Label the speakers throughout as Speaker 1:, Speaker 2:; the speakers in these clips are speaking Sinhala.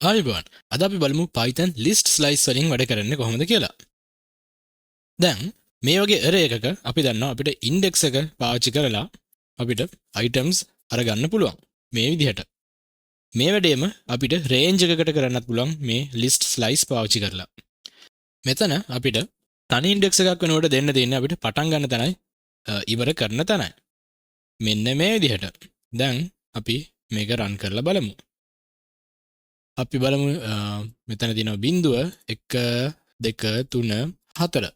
Speaker 1: ආයුබෝවන්. අද අපි බලමු Python list slice වලින් වැඩ කරන්නේ කොහොමද කියලා. දැන් මේ වගේ array එකක අපි දන්නවා අපිට index එක පාවිච්චි කරලා අපිට items අරගන්න පුළුවන්. මේ විදිහට. මේ වැඩේම අපිට range එකකට කරන්නත් පුළුවන් මේ list slice පාවිච්චි කරලා. මෙතන අපිට තනි index එකක් වෙනකොට දෙන්න තියෙන්නේ අපිට පටන් ගන්න තැනයි ඉවර කරන තැනයි. මෙන්න මේ විදිහට. දැන් අපි මේක run කරලා බලමු. අපි බලමු මෙතන තියෙනවා බිංදුව 1 2 3 4.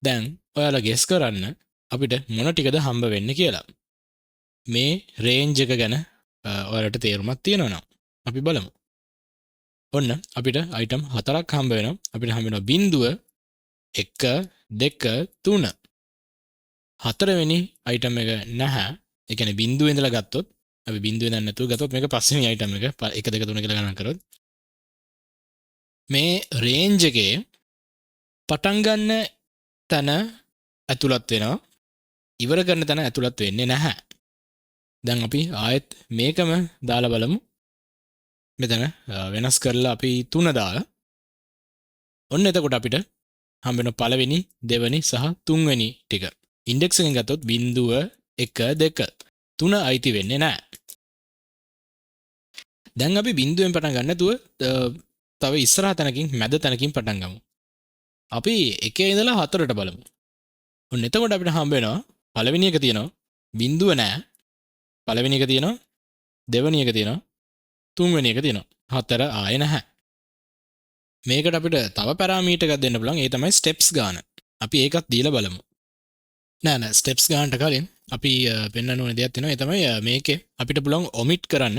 Speaker 1: දැන් ඔයාලා ගෙස් කරන්න අපිට මොන ටිකද හම්බ වෙන්නේ කියලා. මේ රේන්ජ් එක ගැන ඔයාලට තේරුමක් තියෙනවා නම් අපි බලමු. ඔන්න අපිට item 4ක් හම්බ වෙනවා. අපිට හම්බ වෙනවා බිංදුව 1 2 3. හතරවෙනි item එක නැහැ. ඒ කියන්නේ බිංදුවේ ඉඳලා ගත්තොත් අපි බිංදුවේ දැන් නැතුව ගත්තොත් මේක පස්වෙනි item එක 1 2 3 කියලා ගණන් කරොත් මේ රේන්ජ් එකේ පටන් ගන්න තැන ඇතුළත් වෙනවා ඉවර කරන තැන ඇතුළත් වෙන්නේ නැහැ. දැන් අපි ආයෙත් මේකම දාලා බලමු. මෙතන වෙනස් කරලා අපි 3 දාලා ඔන්න එතකොට අපිට හම්බ වෙන පළවෙනි දෙවෙනි සහ තුන්වෙනි ටික ඉන්ඩෙක්ස් එකෙන් ගත්තොත් 0 1 2 3 අයිති වෙන්නේ නැහැ. දැන් අපි බිංදුවෙන් පටන් ගන්න නැතුව තව ඉස්සරහ තැනකින් මැද තැනකින් පටන් ගමු. අපි 1 ඉඳලා 4ට බලමු. ඔන්න එතකොට අපිට හම්බ වෙනවා පළවෙනි එක තියෙනවා බිංදුව නැහැ. පළවෙනි එක තියෙනවා දෙවෙනි එක තියෙනවා තුන්වෙනි එක තියෙනවා. 4 ආයේ නැහැ. මේකට අපිට තව පැරාමීටර් එකක් දෙන්න පුළුවන්. ඒ තමයි ස්ටෙප්ස් ගාන. අපි ඒකත් දීලා බලමු. නෑ ස්ටෙප්ස් ගානට කලින් අපි පෙන්වන්න ඕන දෙයක් තියෙනවා. ඒ තමයි මේකේ අපිට පුළුවන් ඔමිට් කරන්න.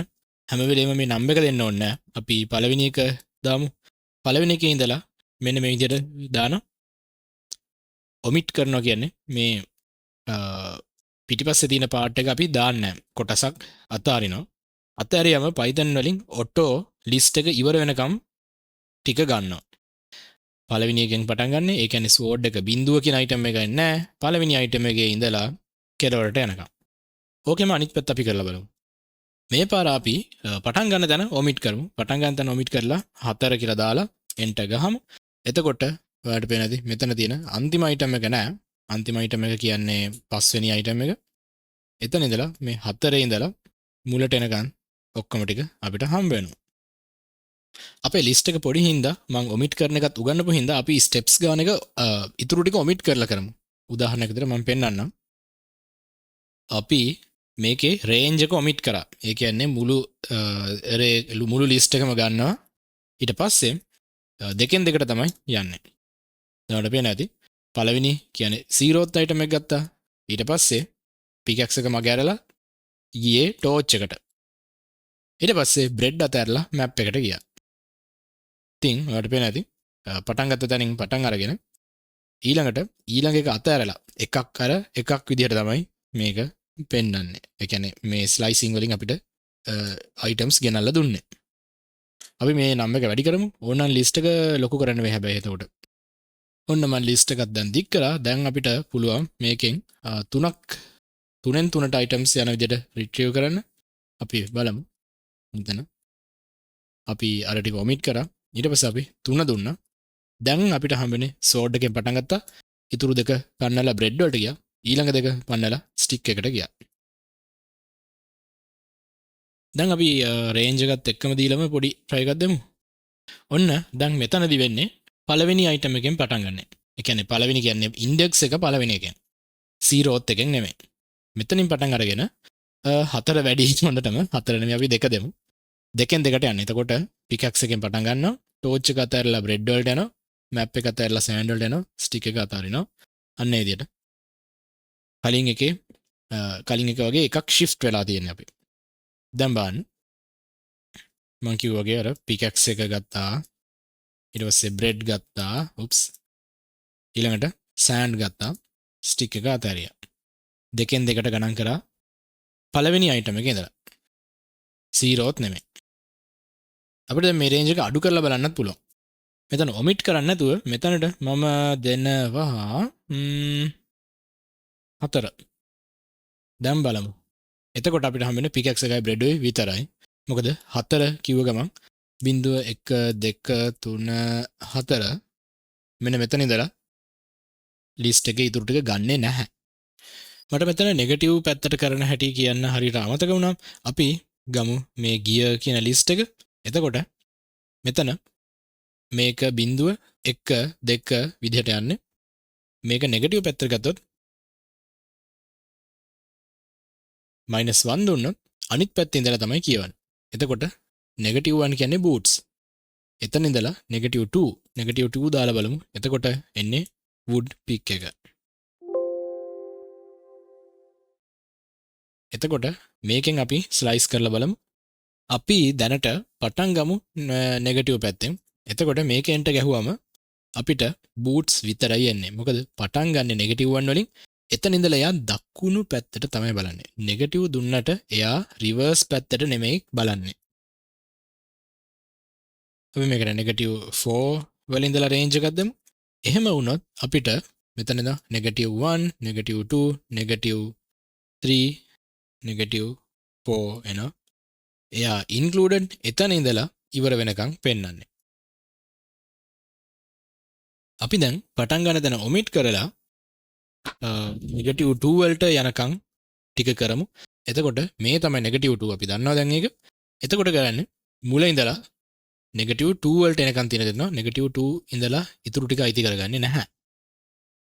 Speaker 1: හැම වෙලේම මේ නම්බර් එක දෙන්න ඕනේ නෑ. අපි පළවෙනි එක දාමු. පළවෙනි එකේ ඉඳලා මෙන්න මේ විදිහට දානවා. ඔමිට් කරනවා කියන්නේ මේ පිටිපස්සේ තියෙන පාර්ට් එක අපි දාන්නේ කොටසක් අතාරිනවා. අතෑරියම Python වලින් ඔටෝ ලිස්ට් එක ඉවර වෙනකම් ටික ගන්නවා. පළවෙනි එකෙන් පටන් ගන්න. ඒ කියන්නේ sword එක බිංදුව කියන item එක නැහැ. පළවෙනි item එකේ ඉඳලා කෙලවරට යනකම්. ඕකෙම අනිත් පැත්ත අපි කරලා බලමු. මේ පාර අපි පටන් ගන්න තැන ඔමිට් කරමු. පටන් ගන්න තැන ඔමිට් කරලා 4 කියලා දාලා enter ගහමු. එතකොට ඔයාලට පේනදී මෙතන තියෙන අන්තිම item එක නෑ. අන්තිම item එක කියන්නේ පස්වෙනි item එක. එතන ඉඳලා මේ 4 ඉඳලා මුලට එනකන් ඔක්කොම ටික අපිට හම්බ වෙනවා. අපේ ලිස්ට් එක පොඩි හින්දා මම ඔමිට් කරන එකත් උගන්නපු හින්දා අපි ස්ටෙප්ස් ගාන එක ඉතුරු ටික ඔමිට් කරලා කරමු. උදාහරණයක් විදිහට මම පෙන්නන්නම්. අපි මේකේ රේන්ජ් එක ඔමිට් කරා. ඒ කියන්නේ මුළු ලිස්ට් එකම ගන්නවා. ඊට පස්සේ දෙකෙන් දෙකට තමයි යන්නේ. දැන් පේන ඇති. පළවෙනි කියන්නේ 0th item එක ගත්තා. ඊට පස්සේ pickaxe එක මග ඇරලා ගියේ torch එකට. ඊට පස්සේ bread අතහැරලා map එකට ගියා. ඉතින් ඔයාලට පේන ඇති. පටන් ගත්ත තැනින් පටන් අරගෙන ඊළඟ එක අතහැරලා එකක් විදිහට තමයි මේක පෙන්වන්නේ. ඒ කියන්නේ මේ ස්ලයිසිං වලින් අපිට items ගෙනල්ලා දුන්නේ. අපි මේ නම් එක වැඩි කරමු. ඕනනම් ලිස්ට් එක ලොකු කරන්න වෙයි හැබැයි එතකොට. ඔන්න මම ලිස්ට් එකක් දැන් දික් කරා. දැන් අපිට පුළුවන් මේකෙන් තුනෙන් තුනට items යන විදිහට retrieve කරන්න. අපි බලමු. මෙතන අපි අර ටික ඔමිට් කරා. ඊට පස්සේ අපි 3 දුන්නා. දැන් අපිට හම්බෙන්නේ sword එකෙන් පටන් ගත්තා. ඉතුරු දෙක පන්නලා bread වලට ගියා. ඊළඟ දෙක පන්නලා stick එකට ගියා. දැන් අපි රේන්ජ් එකත් එක්කම දීලම පොඩි try එකක් දෙමු. ඔන්න දැන් මෙතනදි වෙන්නේ පළවෙනි item එකෙන් පටන් ගන්න. ඒ කියන්නේ පළවෙනි කියන්නේ index එක පළවෙනි එකෙන්. 0th එකෙන් නෙමෙයි. මෙතනින් පටන් අරගෙන 4 වැඩි හොඳටම 4 නෙමෙයි අපි 2 දෙමු. දෙකෙන් දෙකට යන්නේ. එතකොට pickaxe එකෙන් පටන් ගන්නවා. torch එක අතහැරලා bread වලට යනවා. map එක අතහැරලා sand වලට යනවා. stick එක අතහරිනවා. අන්න ඒ විදිහට. කලින් එක වගේ එකක් shift වෙලා තියෙන්නේ අපි. දැන් බලන්න. මම කිව්වා වගේ අර pickaxe එක ගත්තා. ඊට පස්සේ bread ගත්තා. ඊළඟට sand ගත්තා. stick එක අතහැරියා. දෙකෙන් දෙකට ගණන් කරා. පළවෙනි item එකේ ඉඳලා. 0th නෙමෙයි. අපිට දැන් මේ රේන්ජ් එක අඩු කරලා බලන්නත් පුළුවන්. මෙතන ඔමිට් කරන්න නැතුව මෙතනට මම දෙනවා 4. දැන් බලමු. එතකොට අපිට හම්බෙන්නේ pickaxe එකයි bread එකයි විතරයි. මොකද 4 කිව්ව ගමන් බිඳුව 1 2 3 4 මෙන්න මෙතන ඉඳලා ලිස්ට් එකේ ඉතුරු ටික ගන්නෙ නැහැ. මට මෙතන නෙගටිව් පැත්තට කරන හැටි කියන්න හරියට අමතක වුණා. අපි ගමු මේ ගිය කියන ලිස්ට් එක. එතකොට මෙතන මේක බිඳුව 1 2 විදිහට යන්නේ. මේක නෙගටිව් පැත්තට ගත්තොත් -1 දුන්නොත් අනිත් පැත්තේ ඉඳලා තමයි කියවන්නේ. එතකොට නෙගටිව් 1 කියන්නේ බූට්ස්. එතන ඉඳලා නෙගටිව් 2 දාලා බලමු. එතකොට එන්නේ wood pick එක. එතකොට මේකෙන් අපි ස්ලයිස් කරලා බලමු. අපි දැනට පටන් ගමු නෙගටිව් පැත්තෙන්. එතකොට මේක එන්ට ගැහුවම අපිට බූට්ස් විතරයි එන්නේ. මොකද පටන් ගන්න නෙගටිව් 1 වලින් එතන ඉඳලා එයා දකුණු පැත්තට තමයි බලන්නේ. නෙගටිව් දුන්නට එයා රිවර්ස් පැත්තට නෙමෙයි බලන්නේ. අපි මේකට නෙගටිව් 4 වලින් ඉඳලා රේන්ජ් එකක් දෙමු. එහෙම වුණොත් අපිට මෙතන ඉඳන් නෙගටිව් 1, නෙගටිව් 2, නෙගටිව් 3, නෙගටිව් 4 එනවා. එයා ඉන්ක්ලූඩඩ් එතන ඉඳලා ඉවර වෙනකන් පෙන්වන්නේ. අපි දැන් පටන් ගන්න තැන ඔමිට් කරලා නෙගටිව් 2 වලට යනකම් ටික කරමු. එතකොට මේ තමයි නෙගටිව් 2 අපි දන්නවා දැන් ඒක. එතකොට කරන්නේ මුල ඉඳලා නෙගටිව් 2 වලට එනකම් තියෙන දෙනවා. නෙගටිව් 2 ඉඳලා ඉතුරු ටික අයිති කරගන්නේ නැහැ.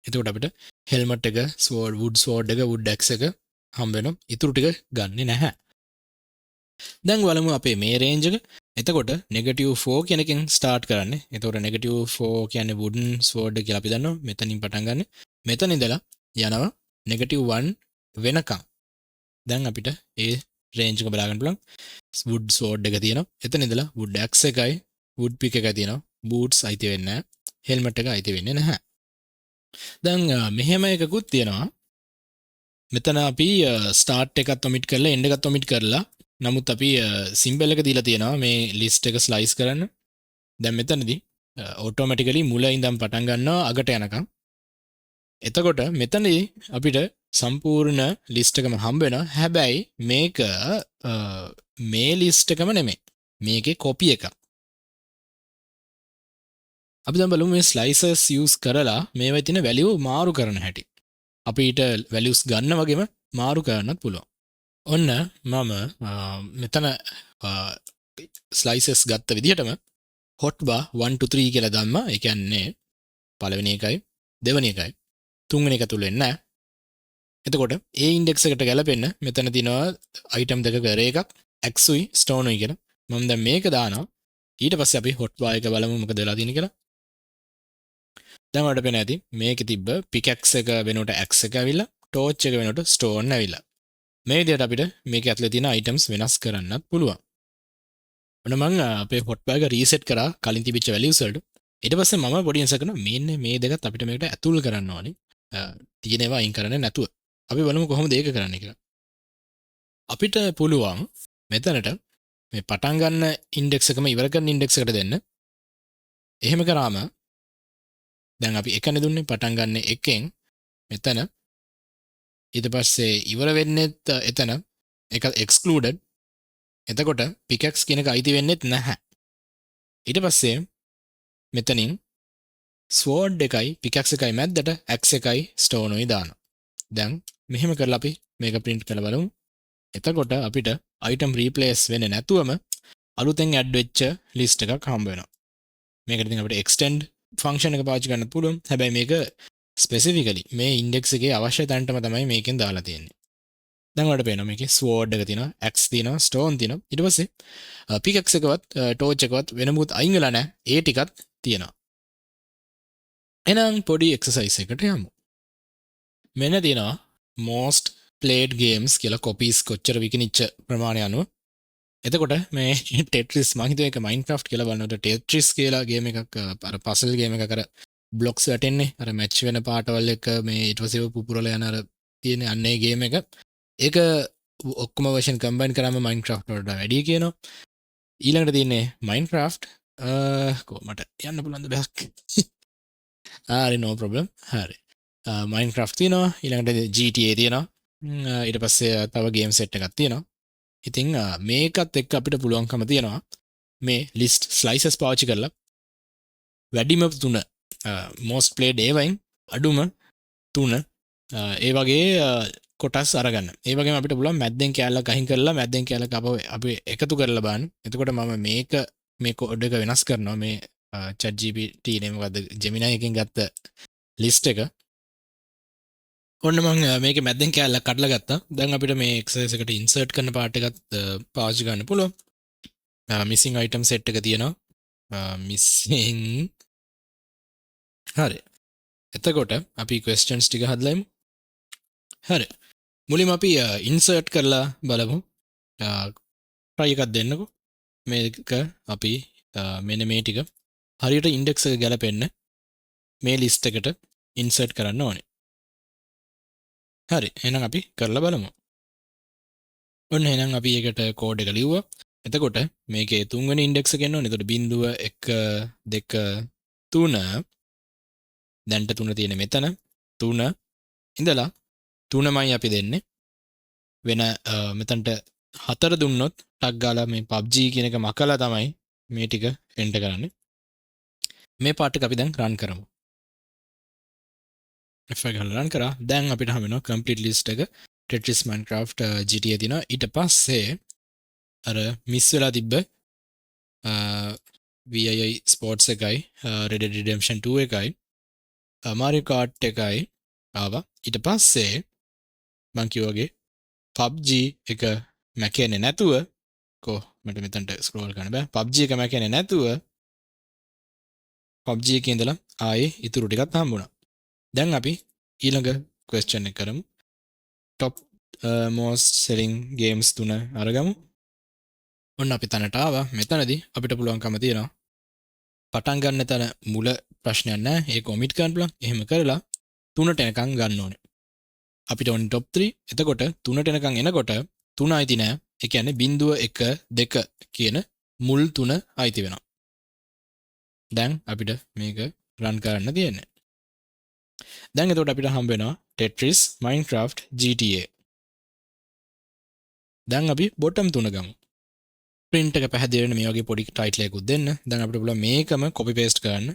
Speaker 1: එතකොට අපිට හෙල්මට් එක, ස්වෝඩ්, වුඩ් ස්වෝඩ් එක, වුඩ් ඇක්ස් එක හම්බ වෙනවා. ඉතුරු ටික ගන්නෙ නැහැ. දැන් බලමු අපේ මේ රේන්ජ් එක. එතකොට නෙගටිව් 4 කියන එකෙන් ස්ටාර්ට් කරන්නේ. එතකොට නෙගටිව් 4 කියන්නේ වුඩන් ස්වෝඩ් කියලා අපි දන්නවා. මෙතනින් පටන් ගන්න. මෙතන ඉඳලා යනවා නෙගටිව් 1 වෙනකම්. දැන් අපිට ඒ රේන්ජ් එක බලා ගන්න පුළුවන්. වුඩ් ස්වෝඩ් එක තියෙනවා. එතන ඉඳලා වුඩ් ඇක්ස් එකයි වුඩ් පික් එකයි තියෙනවා. බූට්ස් අයිති වෙන්නේ නැහැ. හෙල්මට් එක අයිති වෙන්නේ නැහැ. දැන් මෙහෙම එකකුත් තියෙනවා. මෙතන අපි ස්ටාර්ට් එකත් ඔමිට් කරලා එන්ඩ් එකත් ඔමිට් කරලා නමුත් අපි සිම්බල් එක දීලා තියෙනවා මේ ලිස්ට් එක ස්ලයිස් කරන්න. දැන් මෙතනදී ඔටෝමැටිකලි මුල ඉඳන් පටන් ගන්නවා අගට යනකම්. එතකොට මෙතනදී අපිට සම්පූර්ණ ලිස්ට් එකම හම්බ වෙනවා. හැබැයි මේක මේ ලිස්ට් එකම නෙමෙයි. මේකේ කොපි එකක්. අපි දැන් බලමු මේ ස්ලයිසර්ස් යූස් කරලා මේවා තියෙන වැලියු මාරු කරන හැටි. අපිට වැලියුස් ගන්න වගේම මාරු කරන්නත් පුළුවන්. ඔන්න මම මෙතන ස්ලයිසස් ගත්ත විදිහටම හොට්බා 1 to 3 කියලා දැම්මා. ඒ කියන්නේ පළවෙනි එකයි දෙවෙනි එකයි තුන්වෙනි එක තුල එන්නේ. එතකොට ඒ ඉන්ඩෙක්ස් එකට ගැලපෙන්න මෙතන තියෙනවා අයිටම් දෙකක array එකක් x උයි stone උයි කියලා. මම දැන් මේක දානවා. ඊට පස්සේ අපි හොට්බා එක බලමු මොකද වෙලා තියෙන්නේ කියලා. දැන් වලට පේන ඇති මේකේ තිබ්බ pickaxe එක වෙනුවට x එක ඇවිල්ලා torch එක වෙනුවට stone ඇවිල්ලා. මේ විදිහට අපිට මේක ඇතුලේ තියෙන items වෙනස් කරන්නත් පුළුවන්. ඔන්න මම අපේ හොට්බා එක රීසෙට් කරා කලින් තිබිච්ච values වලට. ඊට පස්සේ මම පොඩි ඉන්සර් කරනවා මෙන්න මේ දෙකත් අපිට මේකට ඇතුල් කරන්න ඕනේ. තියෙන ඒවා අයින් කරන්නේ නැතුව. අපි බලමු කොහොමද ඒක කරන්නේ කියලා. අපිට පුළුවන් මෙතනට මේ පටන් ගන්න ඉන්ඩෙක්ස් එකම ඉවර කරන ඉන්ඩෙක්ස් එකට දෙන්න. එහෙම කරාම දැන් අපි එකනේ දුන්නේ පටන් ගන්න එකෙන් මෙතන ඊට පස්සේ ඉවර වෙන්නෙත් එතන ඒක එක්ස්ක්ලූඩඩ්. එතකොට pickaxe කියන එක අයිති වෙන්නෙත් නැහැ. ඊට පස්සේ මෙතනින් sword එකයි pickaxe එකයි මැද්දට axe එකයි stone උයි දානවා. දැන් මෙහෙම කරලා අපි මේක print කරලා බලමු. එතකොට අපිට item replace වෙන්නේ නැතුවම අලුතෙන් add වෙච්ච list එකක් හම්බ වෙනවා. මේකට ඉතින් අපිට extend function එක පාවිච්චි කරන්න පුළුවන්. හැබැයි මේක specifically මේ index එකේ අවශ්‍ය තැනටම තමයි මේකෙන් දාලා තියෙන්නේ. දැන් වලට පේනවා මේකේ sword එක තියෙනවා, axe තියෙනවා, stone තියෙනවා. ඊට පස්සේ pickaxe එකවත් torch එකවත් වෙන මොකුත් අයින් වෙලා නැහැ. ඒ ටිකත් තියෙනවා. එහෙනම් පොඩි exercise එකකට යමු. මෙන්න තියෙනවා most played games කියලා copies කොච්චර විකිනිච්ච ප්‍රමාණය අනුව. එතකොට මේ Tetris මම හිතුවේ ඒක Minecraft කියලා බලනකොට Tetris කියලා ගේම් එකක් අර puzzle ගේම් එකක් අර blocks වැටෙන්නේ අර match වෙන පාටවල් එක මේ ඊට පස්සේ පුපුරලා යන අර තියෙන අන්නේ ගේම් එක. ඒක ඔක්කොම version combine කරාම Minecraft වලට වැඩි කියනවා. ඊළඟට තියෙන්නේ Minecraft කොහමද යන්න පුළුවන්ද බෑක්. හරි no problem. හරි. Minecraft තියෙනවා. ඊළඟට GTA තියෙනවා. ඊට පස්සේ තව ගේම් සෙට් එකක් තියෙනවා. ඉතින් මේකත් එක්ක අපිට පුළුවන්කම තියෙනවා මේ ලිස්ට් ස්ලයිසස් පාවිච්චි කරලා වැඩිම 3 most played ඒවයින් අඩුම 3 ඒ වගේ කොටස් අරගන්න. ඒ වගේම අපිට පුළුවන් මැද්දෙන් කෑල්ලක් අහිං කරලා මැද්දෙන් කෑල්ලක් අපි එකතු කරලා බලන්න. එතකොට මම මේ කෝඩ් එක වෙනස් කරනවා මේ ChatGPT නේ මොකද්ද Gemini එකෙන් ගත්ත ලිස්ට් එක. ඔන්න මම මේකේ මැද්දෙන් කෑල්ලක් කඩලා ගත්තා. දැන් අපිට මේ එක්සර්සයිස් එකට ඉන්සර්ට් කරන පාර්ට් එකත් පාවිච්චි ගන්න පුළුවන්. missing item set එක තියෙනවා. missing හරි. එතකොට අපි questions ටික හදලා ඉමු. හරි. මුලින්ම අපි ඉන්සර්ට් කරලා බලමු. try එකක් දෙන්නකෝ. මේක අපි මෙන්න මේ ටික හරියට ඉන්ඩෙක්ස් එක ගැලපෙන්න මේ ලිස්ට් එකට ඉන්සර්ට් කරන්න ඕනේ. හරි. එහෙනම් අපි කරලා බලමු. ඔන්න එහෙනම් අපි ඒකට කෝඩ් එක ලිව්වා. එතකොට මේකේ තුන්වෙනි ඉන්ඩෙක්ස් එක එන්න ඕනේ. එතකොට 0 1 2 3 දැන්ට 3 තියෙන මෙතන 3 ඉඳලා 3මයි අපි දෙන්නේ. වෙන මෙතනට 4 දුන්නොත් ටක් ගාලා මේ PUBG කියන එක මකලා තමයි මේ ටික එන්ටර් කරන්නේ. මේ පාර්ට් එක අපි දැන් රන් කරමු. F1 ගහලා රන් කරා. දැන් අපිට හම් වෙනවා complete list එක Tetris Minecraft GTA දිනවා. ඊට පස්සේ අර මිස් වෙලා තිබ්බ VII Sports එකයි Red Dead Redemption 2 එකයි Mario Kart එකයි ආවා. ඊට පස්සේ මං කිව්වාගේ PUBG එක මැකෙන්නේ නැතුව මට මෙතනට ස්ක්‍රෝල් කරන්න බෑ. PUBG එක මැකෙන්නේ නැතුව PUBG එකේ ඉඳලා ආයේ ඉතුරු ටිකත් හම්බුණා. දැන් අපි ඊළඟ question එක කරමු. top most selling games 3 අරගමු. ඔන්න අපි තැනට ආවා. මෙතනදී අපිට පුළුවන්කම තියෙනවා පටන් ගන්න තැන මුල ප්‍රශ්නයක් නැහැ. ඒක ඔමිට් කරන්න පුළුවන්. එහෙම කරලා 3ට එනකන් ගන්න ඕනේ. අපිට ඕනේ top 3. එතකොට 3ට එනකන් එනකොට 3 අයිති නැහැ. ඒ කියන්නේ 0 1 2 කියන මුල් 3 අයිති වෙනවා. දැන් අපිට මේක රන් කරන්න තියෙන්නේ. දැන් එතකොට අපිට හම්බ වෙනවා Tetris Minecraft GTA. දැන් අපි bottom 3 ගමු. print එක පැහැදිලි වෙන මේ වගේ පොඩි title එකකුත් දෙන්න. දැන් අපිට පුළුවන් මේකම copy paste කරන්න.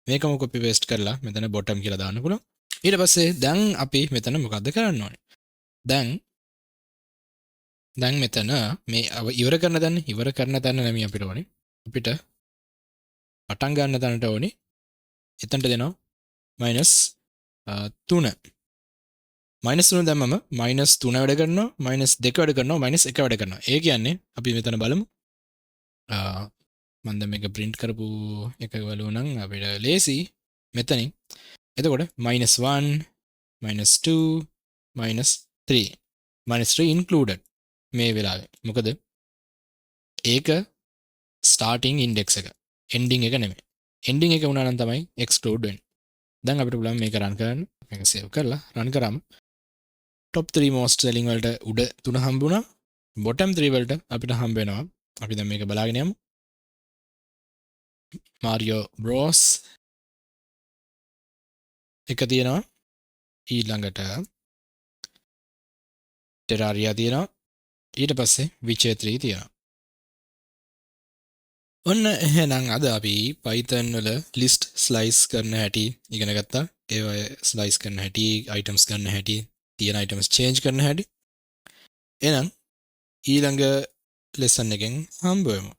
Speaker 1: මේකම copy paste කරලා මෙතන bottom කියලා දාන්න පුළුවන්. ඊට පස්සේ දැන් අපි මෙතන මොකද්ද කරන්න ඕනේ? දැන් මෙතන මේ ඉවර කරන තැන නෙමෙයි අපිට ඕනේ. අපිට පටන් ගන්න තැනට ඕනේ. එතනට දෙනවා -3. -3 දැම්මම -3 වැඩ කරනවා, -2 වැඩ කරනවා, -1 වැඩ කරනවා. ඒ කියන්නේ අපි මෙතන බලමු. මම දැන් මේක print කරපු එක බලුවා නම් අපිට ලේසි මෙතනින්. එතකොට -1 -2 -3 -3 included මේ වෙලාවේ. මොකද ඒක starting index එක ending එක නෙමෙයි. ending එක වුණා නම් තමයි exclude වෙන්නේ. දැන් අපිට පුළුවන් මේක run කරන්න. මේක save කරලා run කරාම top 3 most selling වලට උඩ 3 හම්බුණා. bottom 3 වලට අපිට හම්බ වෙනවා. අපි දැන් මේක බලාගෙන යමු. Mario Bros එක තියෙනවා. ඊළඟට Terraria තියෙනවා. ඊට පස්සේ Witcher 3 තියෙනවා. ඔන්න එහෙනම් අද අපි Python වල list slice කරන හැටි ඉගෙන ගත්තා. ඒවා slice කරන හැටි, items ගන්න හැටි, තියෙන items change කරන හැටි. එහෙනම් ඊළඟ lesson එකෙන් හම්බ වෙමු.